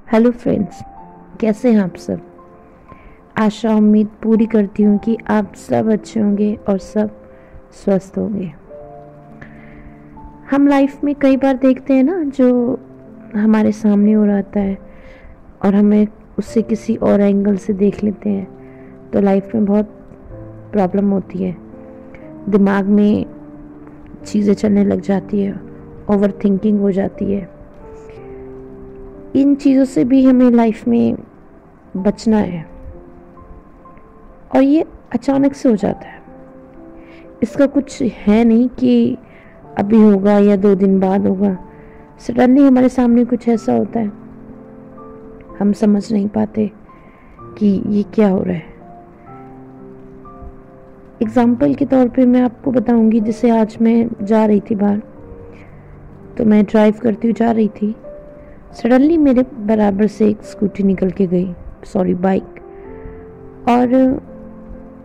Hello friends, कैसे हैं आप सब। आशा उम्मीद पूरी करती हूँ कि आप सब अच्छे होंगे और सब स्वस्थ होंगे। हम लाइफ में कई बार देखते हैं ना, जो हमारे सामने हो रहता है और हमें उससे किसी और एंगल से देख लेते हैं, तो लाइफ में बहुत प्रॉब्लम होती है। दिमाग में चीज़ें चलने लग जाती है, ओवर थिंकिंग हो जाती है। इन चीज़ों से भी हमें लाइफ में बचना है, और ये अचानक से हो जाता है। इसका कुछ है नहीं कि अभी होगा या 2 दिन बाद होगा। सडनली हमारे सामने कुछ ऐसा होता है, हम समझ नहीं पाते कि ये क्या हो रहा है। एग्जाम्पल के तौर पे मैं आपको बताऊंगी। जैसे आज मैं जा रही थी बाहर, तो मैं ड्राइव करती हुई जा रही थी। सडनली मेरे बराबर से एक स्कूटी निकल के गई, सॉरी बाइक। और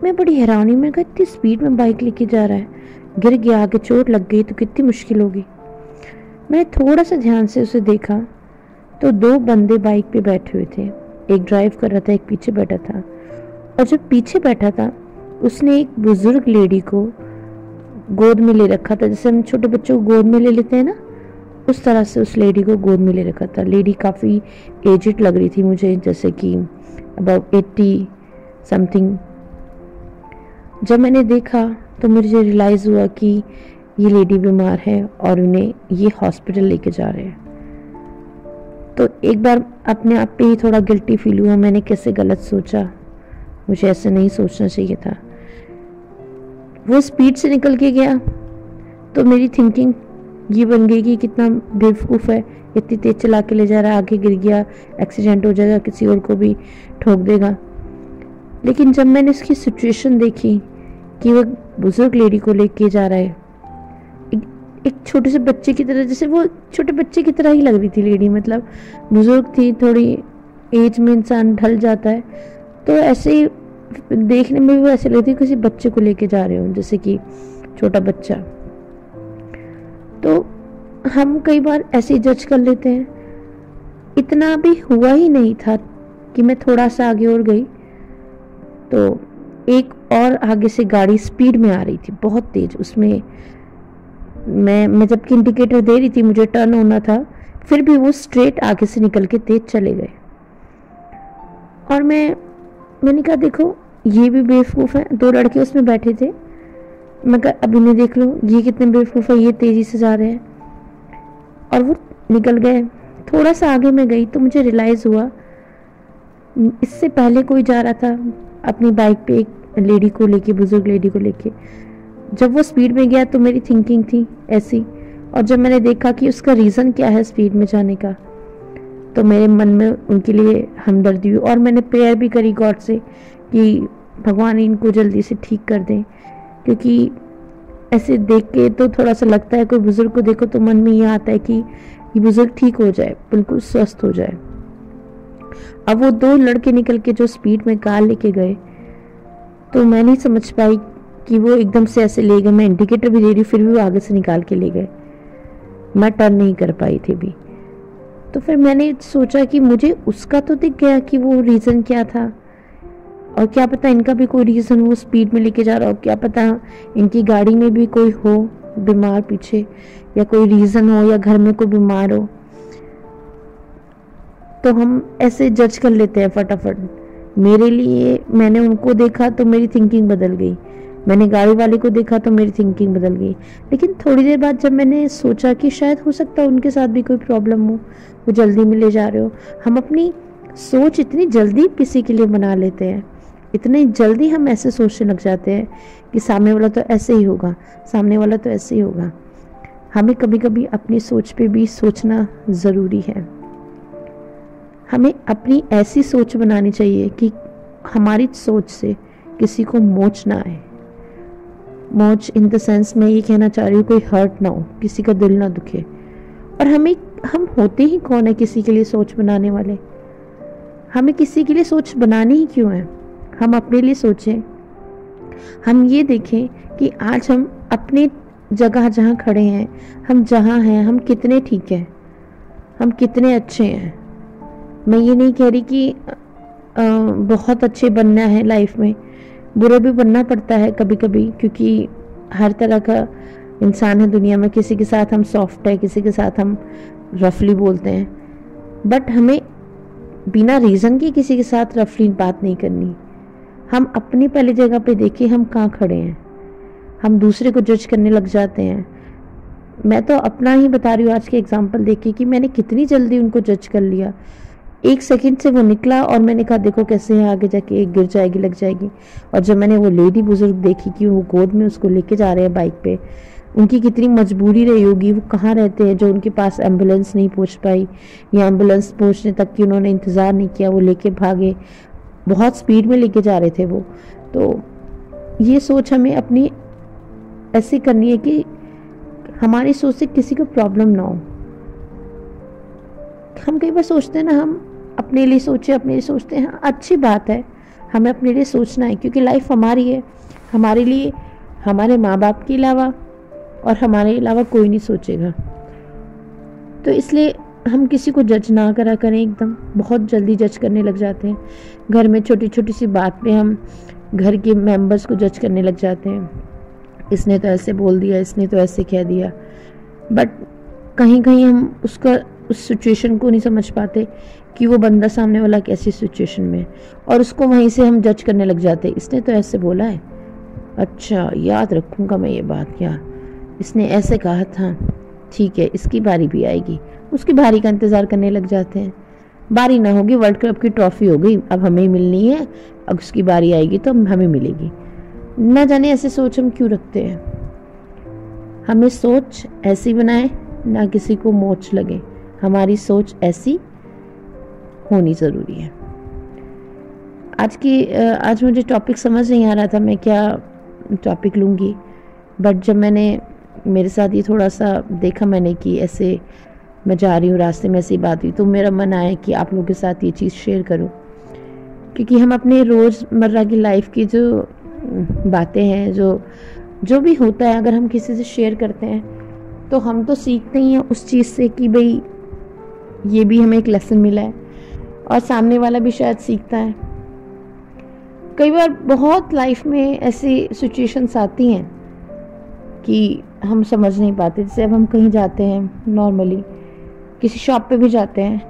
मैं बड़ी हैरानी में, कहा इतनी स्पीड में बाइक लेके जा रहा है, गिर गया, आगे चोट लग गई तो कितनी मुश्किल होगी। मैंने थोड़ा सा ध्यान से उसे देखा तो 2 बंदे बाइक पे बैठे हुए थे। एक ड्राइव कर रहा था, एक पीछे बैठा था। और जो पीछे बैठा था उसने एक बुजुर्ग लेडी को गोद में ले रखा था, जैसे हम छोटे बच्चों को गोद में ले लेते हैं ना, उस तरह से उस लेडी को गोद में ले रखा था। लेडी काफ़ी एजिड लग रही थी मुझे, जैसे कि अबाउट 80 समथिंग। जब मैंने देखा तो मुझे रियलाइज़ हुआ कि ये लेडी बीमार है और उन्हें ये हॉस्पिटल लेके जा रहे हैं। तो एक बार अपने आप पे ही थोड़ा गिल्टी फील हुआ, मैंने कैसे गलत सोचा, मुझे ऐसे नहीं सोचना चाहिए था। वो स्पीड से निकल के गया तो मेरी थिंकिंग ये बन गई कि कितना बेवकूफ़ है, इतनी तेज चला के ले जा रहा है, आगे गिर गया, एक्सीडेंट हो जाएगा, किसी और को भी ठोक देगा। लेकिन जब मैंने इसकी सिचुएशन देखी कि वो बुजुर्ग लेडी को लेके जा रहा है, एक छोटे से बच्चे की तरह, जैसे वो छोटे बच्चे की तरह ही लग रही थी लेडी। मतलब बुजुर्ग थी, थोड़ी एज में इंसान ढल जाता है, तो ऐसे ही देखने में भी वो ऐसे लगती है किसी बच्चे को लेके जा रहे हो, जैसे कि छोटा बच्चा। तो हम कई बार ऐसे ही जज कर लेते हैं। इतना भी हुआ ही नहीं था कि मैं थोड़ा सा आगे और गई तो एक और आगे से गाड़ी स्पीड में आ रही थी, बहुत तेज। उसमें मैं जबकि इंडिकेटर दे रही थी, मुझे टर्न होना था, फिर भी वो स्ट्रेट आगे से निकल के तेज चले गए। और मैंने कहा देखो ये भी बेवकूफ़ है। 2 लड़के उसमें बैठे थे। मैं कहा अब इन्हें देख लो, ये कितने बेवकूफ़ है, ये तेज़ी से जा रहे हैं। और वो निकल गए। थोड़ा सा आगे मैं गई तो मुझे रियलाइज़ हुआ इससे पहले कोई जा रहा था अपनी बाइक पे, एक लेडी को लेके, बुजुर्ग लेडी को लेके। जब वो स्पीड में गया तो मेरी थिंकिंग थी ऐसी, और जब मैंने देखा कि उसका रीज़न क्या है स्पीड में जाने का, तो मेरे मन में उनके लिए हमदर्दी हुई। और मैंने प्रेयर भी करी गॉड से कि भगवान इनको जल्दी से ठीक कर दें, क्योंकि ऐसे देख के तो थोड़ा सा लगता है, कोई बुजुर्ग को देखो तो मन में ये आता है कि ये बुजुर्ग ठीक हो जाए, बिल्कुल स्वस्थ हो जाए। अब वो 2 लड़के निकल के जो स्पीड में कार लेके गए, तो मैं नहीं समझ पाई कि वो एकदम से ऐसे ले गए। मैं इंडिकेटर भी दे रही, फिर भी वो आगे से निकाल के ले गए। मैं टर्न नहीं कर पाई थी भी। तो फिर मैंने सोचा कि मुझे उसका तो दिख गया कि वो रीज़न क्या था, और क्या पता इनका भी कोई रीज़न हो, स्पीड में लेके जा रहा हो, क्या पता इनकी गाड़ी में भी कोई हो बीमार पीछे, या कोई रीज़न हो, या घर में कोई बीमार हो। तो हम ऐसे जज कर लेते हैं फटाफट। मेरे लिए, मैंने उनको देखा तो मेरी थिंकिंग बदल गई, मैंने गाड़ी वाले को देखा तो मेरी थिंकिंग बदल गई। लेकिन थोड़ी देर बाद जब मैंने सोचा कि शायद हो सकता है उनके साथ भी कोई प्रॉब्लम हो, वो जल्दी में ले जा रहे हो। हम अपनी सोच इतनी जल्दी किसी के लिए बना लेते हैं, इतनी जल्दी हम ऐसे सोचने लग जाते हैं कि सामने वाला तो ऐसे ही होगा, सामने वाला तो ऐसे ही होगा। हमें कभी कभी अपनी सोच पे भी सोचना ज़रूरी है। हमें अपनी ऐसी सोच बनानी चाहिए कि हमारी सोच से किसी को मोच ना आए। मोच इन द सेंस मैं ये कहना चाह रही हूँ, कोई हर्ट ना हो, किसी का दिल ना दुखे। और हम होते ही कौन है किसी के लिए सोच बनाने वाले? हमें किसी के लिए सोच बनानी ही क्यों है? हम अपने लिए सोचें। हम ये देखें कि आज हम अपने जगह जहाँ खड़े हैं, हम जहाँ हैं, हम कितने ठीक हैं, हम कितने अच्छे हैं। मैं ये नहीं कह रही कि बहुत अच्छे बनना है लाइफ में, बुरा भी बनना पड़ता है कभी कभी, क्योंकि हर तरह का इंसान है दुनिया में। किसी के साथ हम सॉफ्ट है, किसी के साथ हम रफली बोलते हैं, बट हमें बिना रीज़न के किसी के साथ रफली बात नहीं करनी। हम अपनी पहली जगह पे देखिए हम कहाँ खड़े हैं। हम दूसरे को जज करने लग जाते हैं। मैं तो अपना ही बता रही हूँ आज के एग्जाम्पल देख के कि मैंने कितनी जल्दी उनको जज कर लिया। 1 सेकंड से वो निकला और मैंने कहा देखो कैसे है, आगे जाके गिर जाएगी, लग जाएगी। और जब मैंने वो लेडी बुजुर्ग देखी कि वो गोद में उसको लेके जा रहे हैं बाइक पे, उनकी कितनी मजबूरी रही होगी। वो कहाँ रहते हैं जो उनके पास एम्बुलेंस नहीं पहुँच पाई, या एम्बुलेंस पहुँचने तक की उन्होंने इंतज़ार नहीं किया, वो लेके भागे, बहुत स्पीड में लेके जा रहे थे वो। तो ये सोच हमें अपनी ऐसी करनी है कि हमारी सोच से किसी को प्रॉब्लम ना हो। हम कई बार सोचते हैं ना, हम अपने लिए सोचे, अपने लिए सोचते हैं, हाँ अच्छी बात है, हमें अपने लिए सोचना है, क्योंकि लाइफ हमारी है। हमारे लिए हमारे माँ बाप के अलावा और हमारे अलावा कोई नहीं सोचेगा। तो इसलिए हम किसी को जज ना करा करें। एकदम बहुत जल्दी जज करने लग जाते हैं। घर में छोटी छोटी सी बात पे हम घर के मेंबर्स को जज करने लग जाते हैं। इसने तो ऐसे बोल दिया, इसने तो ऐसे कह दिया, बट कहीं कहीं हम उस सिचुएशन को नहीं समझ पाते कि वो बंदा सामने वाला कैसी सिचुएशन में, और उसको वहीं से हम जज करने लग जाते हैं। इसने तो ऐसे बोला है, अच्छा याद रखूँगा मैं ये बात, या इसने ऐसे कहा था, ठीक है इसकी बारी भी आएगी। उसकी बारी का इंतज़ार करने लग जाते हैं। बारी ना होगी, वर्ल्ड कप की ट्रॉफी हो गई, अब हमें ही मिलनी है, अब उसकी बारी आएगी तो हमें मिलेगी। न जाने ऐसे सोच हम क्यों रखते हैं। हमें सोच ऐसी बनाए ना किसी को मोच लगे। हमारी सोच ऐसी होनी ज़रूरी है। आज मुझे टॉपिक समझ नहीं आ रहा था मैं क्या टॉपिक लूँगी, बट जब मैंने मेरे साथ ये थोड़ा सा देखा मैंने कि ऐसे मैं जा रही हूँ रास्ते में, ऐसी बात हुई, तो मेरा मन आया कि आप लोगों के साथ ये चीज़ शेयर करूँ। क्योंकि हम अपने रोज़मर्रा की लाइफ की जो बातें हैं, जो भी होता है, अगर हम किसी से शेयर करते हैं तो हम तो सीखते ही हैं उस चीज़ से कि भाई ये भी हमें एक लेसन मिला है, और सामने वाला भी शायद सीखता है। कई बार बहुत लाइफ में ऐसी सिचुएशंस आती हैं कि हम समझ नहीं पाते। जैसे अब हम कहीं जाते हैं, नॉर्मली किसी शॉप पे भी जाते हैं,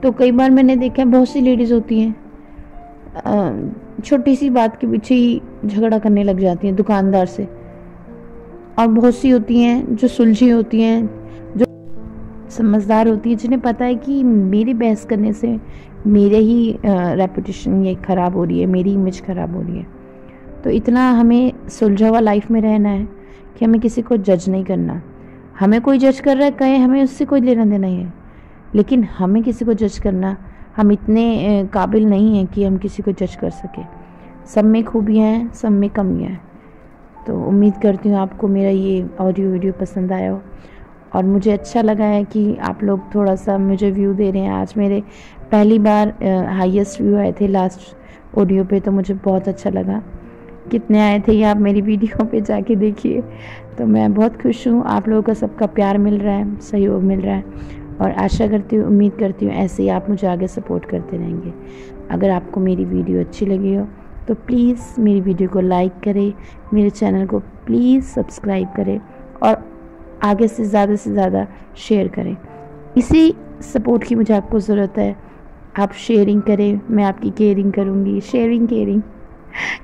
तो कई बार मैंने देखा है बहुत सी लेडीज़ होती हैं छोटी सी बात के पीछे ही झगड़ा करने लग जाती हैं दुकानदार से, और बहुत सी होती हैं जो सुलझी होती हैं, जो समझदार होती हैं, जिन्हें पता है कि मेरी बहस करने से मेरे ही रेपुटेशन ये ख़राब हो रही है, मेरी इमेज ख़राब हो रही है। तो इतना हमें सुलझा हुआ लाइफ में रहना है कि हमें किसी को जज नहीं करना। हमें कोई जज कर रहा है कहे, हमें उससे कोई लेना देना ही है, लेकिन हमें किसी को जज करना, हम इतने काबिल नहीं हैं कि हम किसी को जज कर सके। सब में खूबियाँ हैं, सब में कमियाँ हैं। तो उम्मीद करती हूँ आपको मेरा ये ऑडियो वीडियो पसंद आया हो, और मुझे अच्छा लगा है कि आप लोग थोड़ा सा मुझे व्यू दे रहे हैं। आज मेरे पहली बार हाईएस्ट व्यू आए थे लास्ट ऑडियो पे, तो मुझे बहुत अच्छा लगा। कितने आए थे ये आप मेरी वीडियो पे जाके देखिए। तो मैं बहुत खुश हूँ, आप लोगों का सबका प्यार मिल रहा है, सहयोग मिल रहा है, और आशा करती हूँ, उम्मीद करती हूँ ऐसे ही आप मुझे आगे सपोर्ट करते रहेंगे। अगर आपको मेरी वीडियो अच्छी लगी हो तो प्लीज़ मेरी वीडियो को लाइक करें, मेरे चैनल को प्लीज़ सब्सक्राइब करें, और आगे से ज़्यादा शेयर करें। इसी सपोर्ट की मुझे आपको ज़रूरत है। आप शेयरिंग करें, मैं आपकी केयरिंग करूँगी। शेयरिंग केयरिंग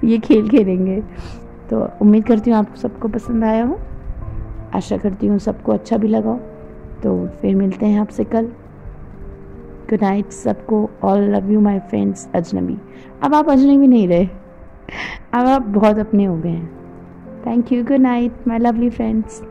ये खेल खेलेंगे। तो उम्मीद करती हूँ आपको सबको पसंद आया हो, आशा करती हूँ सबको अच्छा भी लगा हो। तो फिर मिलते हैं आपसे कल। गुड नाइट सबको। All love you my friends अजनबी। अब आप अजनबी नहीं रहे, अब आप बहुत अपने हो गए हैं। Thank you. Good night my lovely friends.